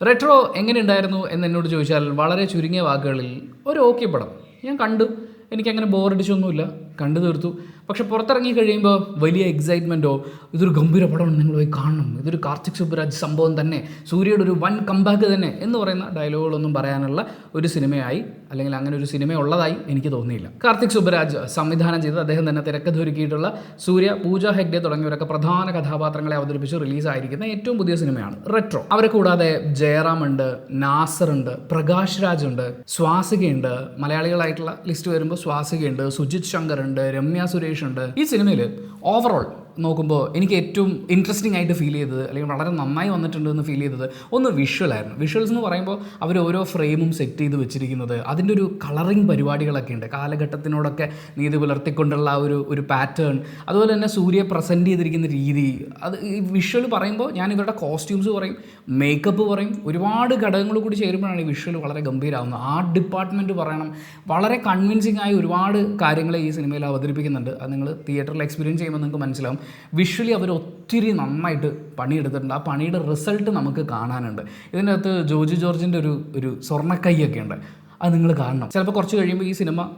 Retro എങ്ങനെയുണ്ടായിരുന്നു എന്ന് എന്നോട് ചോദിച്ചാൽ വളരെ ചുരുങ്ങിയ വാക്കുകളിൽ ഒരു ഓക്കെ പടം ഞാൻ കണ്ടു. എനിക്കങ്ങനെ ബോറടിച്ചൊന്നുമില്ല, കണ്ടു തീർത്തു. പക്ഷെ പുറത്തിറങ്ങി കഴിയുമ്പോൾ വലിയ എക്സൈറ്റ്മെൻറ്റോ ഇതൊരു ഗംഭീര പടമാണ്, നിങ്ങൾ പോയി കാണണം, ഇതൊരു കാർത്തിക് സുബ്ബരാജ് സംഭവം തന്നെ, സൂര്യയുടെ ഒരു വൻ കംബാക്ക് തന്നെ എന്ന് പറയുന്ന ഡയലോഗുകളൊന്നും പറയാനുള്ള ഒരു സിനിമയായി അല്ലെങ്കിൽ അങ്ങനെ ഒരു സിനിമ ഉള്ളതായി എനിക്ക് തോന്നിയില്ല. കാർത്തിക് സുബ്ബരാജ് സംവിധാനം ചെയ്ത് അദ്ദേഹം തന്നെ തിരക്കഥൊരുക്കിയിട്ടുള്ള സൂര്യ, പൂജ ഹെഗ്ഡെ തുടങ്ങിയവരൊക്കെ പ്രധാന കഥാപാത്രങ്ങളെ അവതരിപ്പിച്ച് റിലീസായിരിക്കുന്ന ഏറ്റവും പുതിയ സിനിമയാണ് റെട്രോ. അവരെ കൂടാതെ ജയറാം ഉണ്ട്, നാസർ ഉണ്ട്, പ്രകാശ് രാജ് ഉണ്ട്, സ്വാസികയുണ്ട്. മലയാളികളായിട്ടുള്ള ലിസ്റ്റ് വരുമ്പോൾ സ്വാസികയുണ്ട്, സുജിത് ശങ്കർ ഉണ്ട്, രമ്യ സുരേഷ് ഉണ്ട്. ഈ സിനിമയിൽ ഓവറോൾ നോക്കുമ്പോൾ എനിക്ക് ഏറ്റവും ഇൻട്രസ്റ്റിംഗ് ആയിട്ട് ഫീൽ ചെയ്തത് അല്ലെങ്കിൽ വളരെ നന്നായി വന്നിട്ടുണ്ട് എന്ന് ഫീൽ ചെയ്തത് ഒന്ന് വിഷ്വലായിരുന്നു. വിഷ്വൽസ് എന്ന് പറയുമ്പോൾ അവർ ഓരോ ഫ്രെയിമും സെറ്റ് ചെയ്ത് വെച്ചിരിക്കുന്നത്, അതിൻ്റെ ഒരു കളറിങ് പരിപാടികളൊക്കെ ഉണ്ട്, കാലഘട്ടത്തിനോടൊക്കെ നീതി പുലർത്തിക്കൊണ്ടുള്ള ഒരു പാറ്റേൺ, അതുപോലെ തന്നെ സൂര്യ പ്രസൻറ്റ് ചെയ്തിരിക്കുന്ന രീതി, അത് ഈ വിഷ്വൽ പറയുമ്പോൾ ഞാൻ ഇവരുടെ കോസ്റ്റ്യൂംസ് പറയും, മേക്കപ്പ് പറയും, ഒരുപാട് ഘടകങ്ങൾ കൂടി ചേരുമ്പോഴാണ് ഈ വിഷ്വൽ വളരെ ഗംഭീരമാകുന്നത്. ആർട്ട് ഡിപ്പാർട്ട്മെൻറ്റ് പറയണം, വളരെ കൺവിൻസിംഗ് ആയി ഒരുപാട് കാര്യങ്ങൾ ഈ സിനിമയിൽ അവതരിപ്പിക്കുന്നുണ്ട്. അത് നിങ്ങൾ തിയേറ്ററിൽ എക്സ്പീരിയൻസ് ചെയ്യുമ്പോൾ നിങ്ങൾക്ക് മനസ്സിലാവും. വിഷ്വലി അവർ ഒത്തിരി നന്നായിട്ട് പണിയെടുത്തിട്ടുണ്ട്. ആ പണിയുടെ റിസൾട്ട് നമുക്ക് കാണാനുണ്ട്. ഇതിൻ്റെ അകത്ത് ജോജു ജോർജിൻ്റെ ഒരു സ്വർണ്ണക്കൈയൊക്കെ ഉണ്ട്, അത് നിങ്ങൾ കാണണം. ചിലപ്പോൾ കുറച്ച് കഴിയുമ്പോൾ ഈ സിനിമ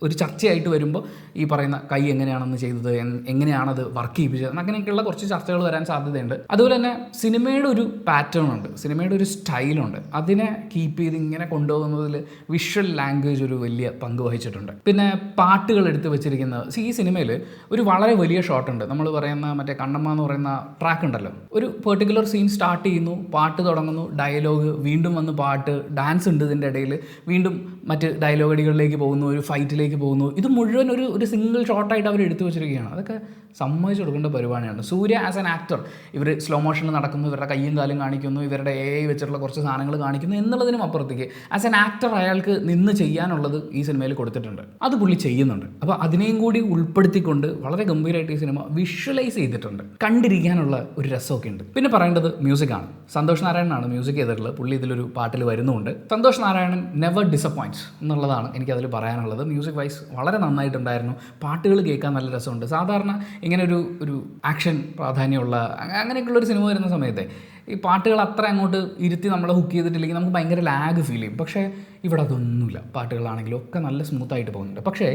ഒരു ചർച്ചയായിട്ട് വരുമ്പോൾ ഈ പറയുന്ന കൈ എങ്ങനെയാണെന്ന് ചെയ്തത്, എങ്ങനെയാണത് വർക്ക് ചെയ്യിപ്പിച്ചത്, അങ്ങനെയൊക്കെയുള്ള കുറച്ച് ചർച്ചകൾ വരാൻ സാധ്യതയുണ്ട്. അതുപോലെ തന്നെ സിനിമയുടെ ഒരു പാറ്റേൺ ഉണ്ട്, സിനിമയുടെ ഒരു സ്റ്റൈലുണ്ട്, അതിനെ കീപ്പ് ചെയ്ത് ഇങ്ങനെ കൊണ്ടുപോകുന്നതിൽ വിഷ്വൽ ലാംഗ്വേജ് ഒരു വലിയ പങ്ക് വഹിച്ചിട്ടുണ്ട്. പിന്നെ പാട്ടുകൾ എടുത്ത് വെച്ചിരിക്കുന്നത്, ഈ സിനിമയിൽ ഒരു വളരെ വലിയ ഷോട്ടുണ്ട്. നമ്മൾ പറയുന്ന മറ്റേ കണ്ണമ്മ എന്ന് പറയുന്ന ട്രാക്ക് ഉണ്ടല്ലോ, ഒരു പെർട്ടിക്കുലർ സീൻ സ്റ്റാർട്ട് ചെയ്യുന്നു, പാട്ട് തുടങ്ങുന്നു, ഡയലോഗ്, വീണ്ടും വന്ന് പാട്ട്, ഡാൻസ് ഉണ്ട് ഇതിൻ്റെ ഇടയിൽ, വീണ്ടും മറ്റ് ഡയലോഗ് അടികളിലേക്ക് പോകുന്നു, ഒരു ഫൈറ്റിലേക്ക് പോകുന്നു. ഇത് മുഴുവൻ ഒരു സിംഗിൾ ഷോട്ടായിട്ട് അവർ എടുത്തു വെച്ചിരിക്കുകയാണ്. അതൊക്കെ സമ്മതിച്ചു കൊടുക്കേണ്ട പരിപാടിയാണ്. സൂര്യ ആസ് ആൻ ആക്ടർ, ഇവർ സ്ലോ മോഷനിൽ നടക്കുന്നു, ഇവരുടെ കയ്യും കാലും കാണിക്കുന്നു, ഇവരുടെ AI വെച്ചിട്ടുള്ള കുറച്ച് സാധനങ്ങൾ കാണിക്കുന്നു എന്നുള്ളതിനും അപ്പുറത്തേക്ക് ആസ് ആൻ ആക്ടർ അയാൾക്ക് നിന്ന് ചെയ്യാനുള്ളത് ഈ സിനിമയിൽ കൊടുത്തിട്ടുണ്ട്. അത് പുള്ളി ചെയ്യുന്നുണ്ട്. അപ്പോൾ അതിനെയും കൂടി ഉൾപ്പെടുത്തിക്കൊണ്ട് വളരെ ഗംഭീരമായിട്ട് ഈ സിനിമ വിഷ്വലൈസ് ചെയ്തിട്ടുണ്ട്. കണ്ടിരിക്കാനുള്ള ഒരു രസമൊക്കെ ഉണ്ട്. പിന്നെ പറയേണ്ടത് മ്യൂസിക്കാണ്. സന്തോഷ് നാരായണനാണ് മ്യൂസിക് ചെയ്തിട്ടുള്ളത്. പുള്ളി ഇതിലൊരു പാട്ടിൽ വരുന്നുണ്ട്. സന്തോഷ് നാരായണൻ നെവർ ഡിസപ്പോയിൻറ്റ്സ് എന്നുള്ളതാണ് എനിക്കതിൽ പറയാനുള്ളത്. മ്യൂസിക് വൈസ് വളരെ നന്നായിട്ടുണ്ടായിരുന്നു. പാട്ടുകൾ കേൾക്കാൻ നല്ല രസമുണ്ട്. സാധാരണ ഇങ്ങനെ ഒരു ആക്ഷൻ പ്രാധാന്യമുള്ള അങ്ങനെയൊക്കെയുള്ളൊരു സിനിമ വരുന്ന സമയത്തെ ഈ പാട്ടുകൾ അത്ര അങ്ങോട്ട് ഇരുത്തി നമ്മളെ ഹുക്ക് ചെയ്തിട്ടില്ലെങ്കിൽ നമുക്ക് ഭയങ്കര ലാഗ് ഫീൽ ചെയ്യും. പക്ഷേ ഇവിടെ അതൊന്നുമില്ല. പാട്ടുകളാണെങ്കിലും ഒക്കെ നല്ല സ്മൂത്തായിട്ട് പോകുന്നുണ്ട്. പക്ഷേ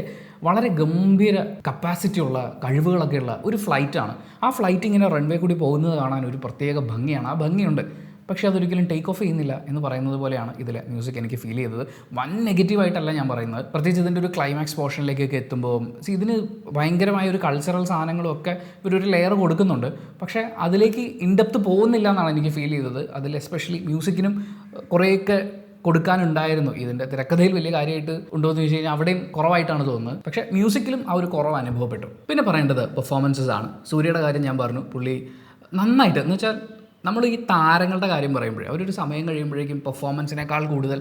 വളരെ ഗംഭീര കപ്പാസിറ്റിയുള്ള കഴിവുകളൊക്കെയുള്ള ഒരു ഫ്ലൈറ്റാണ്. ആ ഫ്ലൈറ്റ് ഇങ്ങനെ റൺവേ കൂടി പോകുന്നത് കാണാൻ ഒരു പ്രത്യേക ഭംഗിയാണ്. ആ ഭംഗിയുണ്ട്. പക്ഷേ അതൊരിക്കലും ടേക്ക് ഓഫ് ചെയ്യുന്നില്ല എന്ന് പറയുന്നത് പോലെയാണ് ഇതിലെ മ്യൂസിക് എനിക്ക് ഫീൽ ചെയ്തത്. വൻ നെഗറ്റീവായിട്ടല്ല ഞാൻ പറയുന്നത്. പ്രത്യേകിച്ച് ഇതിൻ്റെ ഒരു ക്ലൈമാക്സ് പോർഷനിലേക്കൊക്കെ എത്തുമ്പോൾ ഇതിന് ഭയങ്കരമായ ഒരു കൾച്ചറൽ സാധനങ്ങളും ഒക്കെ ഇവരൊരു ലെയർ കൊടുക്കുന്നുണ്ട്. പക്ഷേ അതിലേക്ക് ഇൻഡെപ്ത് പോകുന്നില്ല എന്നാണ് എനിക്ക് ഫീൽ ചെയ്തത്. അതിൽ എസ്പെഷ്യലി മ്യൂസിക്കിനും കുറേയൊക്കെ കൊടുക്കാനുണ്ടായിരുന്നു. ഇതിൻ്റെ തിരക്കഥയിൽ വലിയ കാര്യമായിട്ട് ഉണ്ടോ എന്ന് ചോദിച്ചു കഴിഞ്ഞാൽ അവിടെയും കുറവായിട്ടാണ് തോന്നുന്നത്. പക്ഷേ മ്യൂസിക്കിലും ആ ഒരു കുറവ് അനുഭവപ്പെട്ടു. പിന്നെ പറയേണ്ടത് പെർഫോമൻസസ് ആണ്. സൂര്യയുടെ കാര്യം ഞാൻ പറഞ്ഞു, പുള്ളി നന്നായിട്ട്, എന്ന് വെച്ചാൽ നമ്മൾ ഈ താരങ്ങളുടെ കാര്യം പറയുമ്പോഴേ അവരൊരു സമയം കഴിയുമ്പോഴേക്കും പെർഫോമൻസിനേക്കാൾ കൂടുതൽ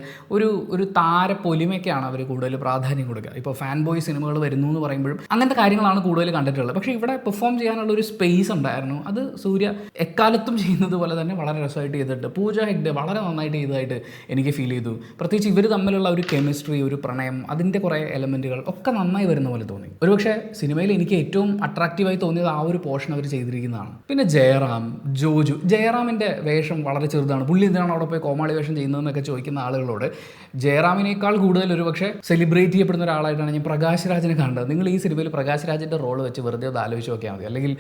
ഒരു താരപ്പൊലിമയ്ക്കാണ് അവർ കൂടുതൽ പ്രാധാന്യം കൊടുക്കുക. ഇപ്പോൾ ഫാൻ ബോയ് സിനിമകൾ വരുന്നു എന്ന് പറയുമ്പോഴും അങ്ങനത്തെ കാര്യങ്ങളാണ് കൂടുതൽ കണ്ടിട്ടുള്ളത്. പക്ഷേ ഇവിടെ പെർഫോം ചെയ്യാനുള്ള ഒരു സ്പേസ് ഉണ്ടായിരുന്നു. അത് സൂര്യ എക്കാലത്തും ചെയ്യുന്നത് പോലെ തന്നെ വളരെ രസമായിട്ട് ചെയ്തിട്ട്, പൂജ ഹെഗ്ഡെ വളരെ നന്നായിട്ട് ചെയ്തതായിട്ട് എനിക്ക് ഫീൽ ചെയ്തു. പ്രത്യേകിച്ച് ഇവർ തമ്മിലുള്ള ഒരു കെമിസ്ട്രി, ഒരു പ്രണയം, അതിൻ്റെ കുറേ എലമെൻറ്റുകൾ ഒക്കെ നന്നായി വരുന്ന പോലെ തോന്നി. ഒരുപക്ഷെ സിനിമയിൽ എനിക്ക് ഏറ്റവും അട്രാക്റ്റീവായി തോന്നിയത് ആ ഒരു പോർഷൻ അവർ ചെയ്തിരിക്കുന്നതാണ്. പിന്നെ ജയറാം, ജോജു, ജയറാമിൻ്റെ വേഷം വളരെ ചെറുതാണ്. പുള്ളി എന്തിനാണ് അവിടെ പോയി കോമാളി വേഷം ചെയ്യുന്നതെന്നൊക്കെ ചോദിക്കുന്ന ആളുകളോട് ജയറാമിനേക്കാൾ കൂടുതൽ ഒരുപക്ഷെ സെലിബ്രേറ്റ് ചെയ്യപ്പെടുന്ന ഒരാളായിട്ടാണ് ഞാൻ പ്രകാശ് രാജിനെ കണ്ടത്. നിങ്ങൾ ഈ സിനിമയിൽ പ്രകാശ് രാജിൻ്റെ റോള് വെച്ച് വെറുതെ അത് ആലോചിച്ച് നോക്കിയാൽ മതി. അല്ലെങ്കിൽ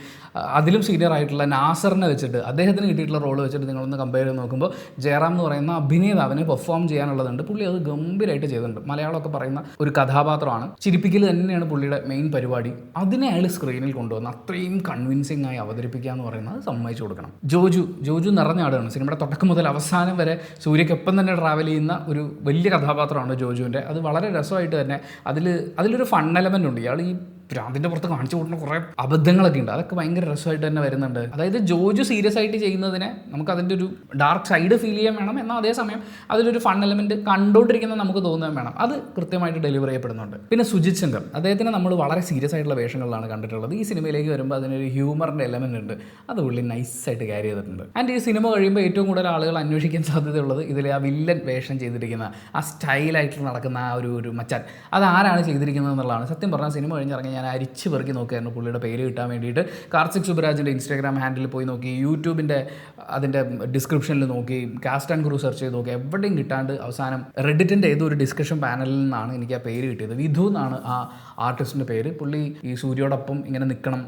അതിലും സീനിയർ ആയിട്ടുള്ള നാസറിനെ വെച്ചിട്ട്, അദ്ദേഹത്തിന് കിട്ടിയിട്ടുള്ള റോള് വെച്ചിട്ട് നിങ്ങളൊന്ന് കമ്പയർ ചെയ്ത് നോക്കുമ്പോൾ ജയറാം എന്ന് പറയുന്ന അഭിനേതാവിനെ പെർഫോം ചെയ്യാനുള്ളതുണ്ട്. പുള്ളി അത് ഗംഭീരമായിട്ട് ചെയ്തിട്ടുണ്ട്. മലയാളമൊക്കെ പറയുന്ന ഒരു കഥാപാത്രമാണ്. ചിരിപ്പിക്കൽ തന്നെയാണ് പുള്ളിയുടെ മെയിൻ പരിപാടി. അതിനെ അയാൾ സ്ക്രീനിൽ കൊണ്ടുവന്ന് അത്രയും കൺവിൻസിംഗ് ആയി അവതരിപ്പിക്കുക എന്ന് പറയുന്നത് സമ്മതിച്ചു കൊടുക്കണം. ജോജു നിറഞ്ഞാടുകയാണ്. സിനിമയുടെ തുടക്കം മുതൽ അവസാനം വരെ സൂര്യക്കൊപ്പം തന്നെ ട്രാവൽ ചെയ്യുന്ന ഒരു വലിയ കഥാപാത്രമാണ് ജോജുവിൻ്റെ. അത് വളരെ രസമായിട്ട് തന്നെ അതിലൊരു ഫൺ എലമെൻ്റ് ഉണ്ട്. ഇയാൾ ഈ ഭ്രാന്തിൻ്റെ പുറത്ത് കാണിച്ചു കൊടുക്കുന്ന കുറേ അബദ്ധങ്ങളൊക്കെ ഉണ്ട്. അതൊക്കെ ഭയങ്കര രസമായിട്ട് തന്നെ വരുന്നുണ്ട്. അതായത് ജോജു സീരിയസ് ആയിട്ട് ചെയ്യുന്നതിനെ നമുക്ക് അതിൻ്റെ ഒരു ഡാർക്ക് സൈഡ് ഫീൽ ചെയ്യാൻ വേണം, എന്നാൽ അതേസമയം അതിലൊരു ഫൺ എലമെൻറ്റ് കണ്ടുകൊണ്ടിരിക്കുന്നത് നമുക്ക് തോന്നുകയും വേണം. അത് കൃത്യമായിട്ട് ഡെലിവർ ചെയ്യപ്പെടുന്നുണ്ട്. പിന്നെ സുജിത് ശങ്കർ, അദ്ദേഹത്തിനെ നമ്മൾ വളരെ സീരിയസ് ആയിട്ടുള്ള വേഷങ്ങളിലാണ് കണ്ടിട്ടുള്ളത്. ഈ സിനിമയിലേക്ക് വരുമ്പോൾ അതിനൊരു ഹ്യൂമറിൻ്റെ എലമെൻ്റ് ഉണ്ട്. അത് പുള്ളി നൈസായിട്ട് ക്യാരി ചെയ്തിട്ടുണ്ട്. ആൻഡ് ഈ സിനിമ കഴിയുമ്പോൾ ഏറ്റവും കൂടുതൽ ആളുകൾ അന്വേഷിക്കാൻ സാധ്യതയുള്ളത് ഇതിലെ ആ വില്ലൻ വേഷം ചെയ്തിരിക്കുന്ന, ആ സ്റ്റൈലായിട്ട് നടക്കുന്ന ആ ഒരു മച്ചാൻ, അത് ആരാണ് ചെയ്തിരിക്കുന്നത് എന്നുള്ളതാണ്. സത്യം പറഞ്ഞാൽ സിനിമ കഴിഞ്ഞിറങ്ങി ഞാൻ ഞാൻ അരിച്ച് പെറുക്കി നോക്കിയായിരുന്നു പുള്ളിയുടെ പേര് കിട്ടാൻ വേണ്ടിയിട്ട്. കാർത്തിക് സുബ്രാജിൻ്റെ ഇൻസ്റ്റാഗ്രാം ഹാൻഡിൽ പോയി നോക്കി, യൂട്യൂബിൻ്റെ അതിൻ്റെ ഡിസ്ക്രിപ്ഷനിൽ നോക്കി, കാസ്റ്റ് ആൻഡ് ക്രൂ സെർച്ച് ചെയ്ത് നോക്കി, എവിടെയും കിട്ടാണ്ട് അവസാനം റെഡിറ്റിൻ്റെ ഏതോ ഒരു ഡിസ്കഷൻ പാനലിൽ നിന്നാണ് എനിക്ക് ആ പേര് കിട്ടിയത്. വിധു എന്നാണ് ആ ആർട്ടിസ്റ്റിൻ്റെ പേര്. പുള്ളി ഈ സൂര്യയോടൊപ്പം ഇങ്ങനെ നിൽക്കണം,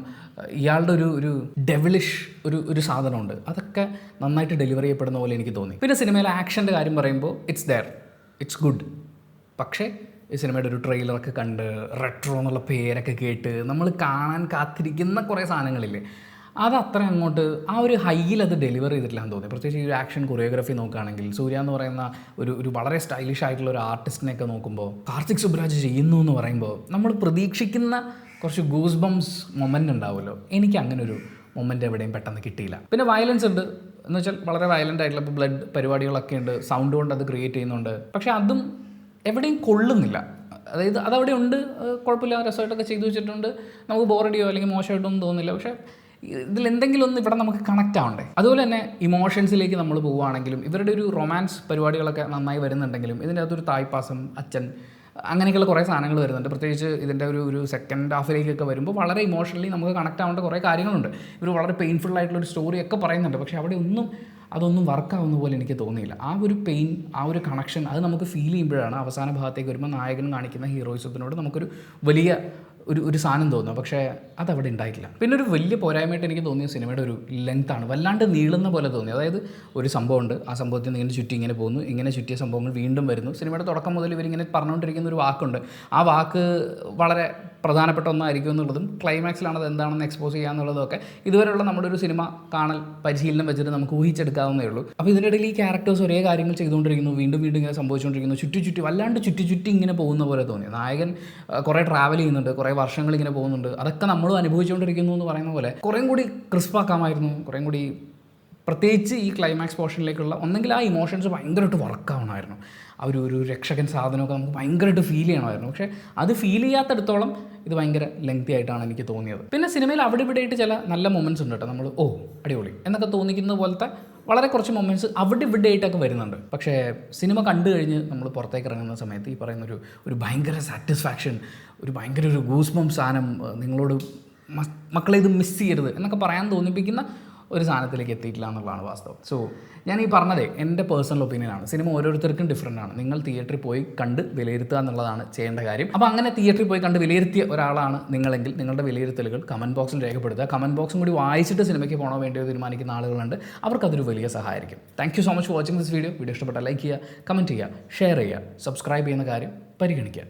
ഇയാളുടെ ഒരു ഡെവിളിഷ് ഒരു സാധനമുണ്ട്, അതൊക്കെ നന്നായിട്ട് ഡെലിവറി ചെയ്യപ്പെടുന്ന പോലെ എനിക്ക് തോന്നി. പിന്നെ സിനിമയിലെ ആക്ഷൻ്റെ കാര്യം പറയുമ്പോൾ ഇറ്റ്സ് ഗുഡ്. പക്ഷേ ഈ സിനിമയുടെ ഒരു ട്രെയിലറൊക്കെ കണ്ട് റെട്രോ എന്നുള്ള പേരൊക്കെ കേട്ട് നമ്മൾ കാണാൻ കാത്തിരിക്കുന്ന കുറേ സാധനങ്ങളില്ലേ, അത് അത്ര അങ്ങോട്ട് ആ ഒരു ഹൈയിൽ അത് ഡെലിവർ ചെയ്തിട്ടില്ലാന്ന് തോന്നി. പ്രത്യേകിച്ച് ഈ ഒരു ആക്ഷൻ കൊറിയോഗ്രാഫി നോക്കുകയാണെങ്കിൽ സൂര്യ എന്ന് പറയുന്ന ഒരു വളരെ സ്റ്റൈലിഷ് ആയിട്ടുള്ള ഒരു ആർട്ടിസ്റ്റിനെയൊക്കെ നോക്കുമ്പോൾ കാർത്തിക് സുബ്രാജ് ചെയ്യുന്നു എന്ന് പറയുമ്പോൾ നമ്മൾ പ്രതീക്ഷിക്കുന്ന കുറച്ച് ഗൂസ് ബംസ് മൊമെൻ്റ് ഉണ്ടാവുമല്ലോ, എനിക്ക് അങ്ങനെ ഒരു മൊമെൻ്റ് എവിടെയും പെട്ടെന്ന് കിട്ടിയില്ല. പിന്നെ വയലൻസ് ഉണ്ട് എന്ന് വെച്ചാൽ വളരെ വയലൻ്റ് ആയിട്ടുള്ള ഇപ്പോൾ ബ്ലഡ് പരിപാടികളൊക്കെ ഉണ്ട്, സൗണ്ട് കൊണ്ട് അത് ക്രിയേറ്റ് ചെയ്യുന്നുണ്ട്. പക്ഷേ അതും എവിടെയും കൊള്ളുന്നില്ല. അതായത് അതവിടെ ഉണ്ട്, കുഴപ്പമില്ല, രസമായിട്ടൊക്കെ ചെയ്തു വെച്ചിട്ടുണ്ട്, നമുക്ക് ബോറടിയോ അല്ലെങ്കിൽ മോശമായിട്ടൊന്നും തോന്നുന്നില്ല. പക്ഷേ ഇതിലെന്തെങ്കിലും ഒന്ന് ഇവിടെ നമുക്ക് കണക്റ്റ് ആവണ്ടേ. അതുപോലെ തന്നെ ഇമോഷൻസിലേക്ക് നമ്മൾ പോവുകയാണെങ്കിലും ഇവരുടെ ഒരു റൊമാൻസ് പരിപാടികളൊക്കെ നന്നായി വരുന്നുണ്ടെങ്കിലും ഇതിൻ്റെ അകത്തൊരു തായ്പാസം, അച്ഛൻ, അങ്ങനെയൊക്കെയുള്ള കുറേ സാധനങ്ങൾ വരുന്നുണ്ട്. പ്രത്യേകിച്ച് ഇതിൻ്റെ ഒരു സെക്കൻഡ് ഹാഫിലേക്കൊക്കെ വരുമ്പോൾ വളരെ ഇമോഷണലി നമുക്ക് കണക്റ്റ് ആവേണ്ട കുറേ കാര്യങ്ങളുണ്ട്. ഇവർ വളരെ പെയിൻഫുൾ ആയിട്ടുള്ളൊരു സ്റ്റോറിയൊക്കെ പറയുന്നുണ്ട്. പക്ഷേ അവിടെ അതൊന്നും വർക്കാവുന്ന പോലെ എനിക്ക് തോന്നിയില്ല. ആ ഒരു പെയിൻ, ആ ഒരു കണക്ഷൻ അത് നമുക്ക് ഫീൽ ചെയ്യുമ്പോഴാണ് അവസാന ഭാഗത്തേക്ക് വരുമ്പോൾ നായകൻ കാണിക്കുന്ന ഹീറോയിസത്തിനോട് നമുക്കൊരു വലിയ ഒരു സാധനം തോന്നുന്നു. പക്ഷേ അതവിടെ ഉണ്ടായിട്ടില്ല. പിന്നെ ഒരു വലിയ പോരായ്മയായിട്ട് എനിക്ക് തോന്നിയ സിനിമയുടെ ഒരു ലെങ്ത്താണ്. വല്ലാണ്ട് നീളുന്ന പോലെ തോന്നി. അതായത് ഒരു സംഭവമുണ്ട്, ആ സംഭവത്തിൽ നിന്ന് ചുറ്റി ഇങ്ങനെ പോകുന്നു, ഇങ്ങനെ ചുറ്റിയ സംഭവങ്ങൾ വീണ്ടും വരുന്നു. സിനിമയുടെ തുടക്കം മുതൽ ഇവരിങ്ങനെ പറഞ്ഞുകൊണ്ടിരിക്കുന്ന ഒരു വാക്കുണ്ട്, ആ വാക്ക് വളരെ പ്രധാനപ്പെട്ട ഒന്നായിരിക്കും എന്നുള്ളതും ക്ലൈമാക്സിലാണ് അത് എന്താണെന്ന് എക്സ്പോസ് ചെയ്യുക എന്നുള്ളതൊക്കെ ഇതുവരെയുള്ള നമ്മുടെ ഒരു സിനിമ കാണൽ പരിശീലനം വെച്ചിട്ട് നമുക്ക് ഊഹിച്ചെടുക്കാവുന്നേ ഉള്ളൂ. അപ്പോൾ ഇതിനിടയിൽ ഈ ക്യാരക്ടേഴ്സ് ഒരേ കാര്യങ്ങൾ ചെയ്തുകൊണ്ടിരിക്കുന്നു, വീണ്ടും ഇങ്ങനെ സംഭവിച്ചുകൊണ്ടിരിക്കുന്നു, ചുറ്റി വല്ലാണ്ട് ചുറ്റി ഇങ്ങനെ പോകുന്ന പോലെ തോന്നി. നായകൻ കുറേ ട്രാവൽ ചെയ്യുന്നുണ്ട്, കുറേ വർഷങ്ങൾ ഇങ്ങനെ പോകുന്നുണ്ട്, അതൊക്കെ നമ്മളും അനുഭവിച്ചുകൊണ്ടിരിക്കുന്നു എന്ന് പറയുന്ന പോലെ കുറേം കൂടി ക്രിസ്പാക്കാമായിരുന്നു. കുറേം കൂടി പ്രത്യേകിച്ച് ഈ ക്ലൈമാക്സ് പോർഷനിലേക്കുള്ള ഒന്നെങ്കിൽ ആ ഇമോഷൻസ് ഭയങ്കരമായിട്ട് വർക്കാവണമായിരുന്നു. ആ ഒരു രക്ഷകൻ സാധനമൊക്കെ നമുക്ക് ഭയങ്കരമായിട്ട് ഫീൽ ചെയ്യണമായിരുന്നു. പക്ഷേ അത് ഫീൽ ചെയ്യാത്തടത്തോളം ഇത് ഭയങ്കര ലെങ്തി ആയിട്ടാണ് എനിക്ക് തോന്നിയത്. പിന്നെ സിനിമയിൽ അവിടെ ഇവിടെയായിട്ട് ചില നല്ല മൊമെൻറ്റ്സ് ഉണ്ട് കേട്ടോ. നമ്മൾ അടിപൊളി എന്നൊക്കെ തോന്നിക്കുന്ന പോലത്തെ വളരെ കുറച്ച് മൊമെൻറ്റ്സ് അവിടെ ഇവിടെ ആയിട്ടൊക്കെ വരുന്നുണ്ട്. പക്ഷേ സിനിമ കണ്ടു കഴിഞ്ഞ് നമ്മൾ പുറത്തേക്ക് ഇറങ്ങുന്ന സമയത്ത് ഈ പറയുന്ന ഒരു ഭയങ്കര സാറ്റിസ്ഫാക്ഷൻ, ഒരു ഭയങ്കര ഒരു ഗൂസ് ബം സാധനം, നിങ്ങളോട് മക്കളെ ഇത് മിസ് ചെയ്യരുത് എന്നൊക്കെ പറയാൻ തോന്നിപ്പിക്കുന്ന ഒരു സാധനത്തിലേക്ക് എത്തിയിട്ടില്ല എന്നുള്ളതാണ് വാസ്തവം. സോ ഞാൻ ഈ പറഞ്ഞതേ എൻ്റെ പേഴ്സണൽ ഒപ്പീനിയനാണ്. സിനിമ ഓരോരുത്തർക്കും ഡിഫറൻ്റ് ആണ്. നിങ്ങൾ തിയേറ്ററിൽ പോയി കണ്ട് വിലയിരുത്തുക എന്നുള്ളതാണ് ചെയ്യേണ്ട കാര്യം. അപ്പോൾ അങ്ങനെ തിയേറ്ററിൽ പോയി കണ്ട് വിലയിരുത്തിയ ഒരാളാണ് നിങ്ങളെങ്കിൽ നിങ്ങളുടെ വിലയിരുത്തലുകൾ കമൻറ്റ് ബോക്സിൽ രേഖപ്പെടുത്തുക. കമൻറ്റ് ബോക്സും കൂടി വായിച്ചിട്ട് സിനിമയ്ക്ക് പോകണോ വേണ്ടിയോ തീരുമാനിക്കുന്ന ആളുകളുണ്ട്, അവർക്കതൊരു വലിയ സഹായമായിരിക്കും. Thank you so much for watching this video. Video ഇഷ്ടപ്പെട്ടാൽ ലൈക്ക് ചെയ്യുക, കമൻറ്റ് ചെയ്യുക, ഷെയർ ചെയ്യുക, സബ്സ്ക്രൈബ് ചെയ്യുന്ന കാര്യം പരിഗണിക്കുക.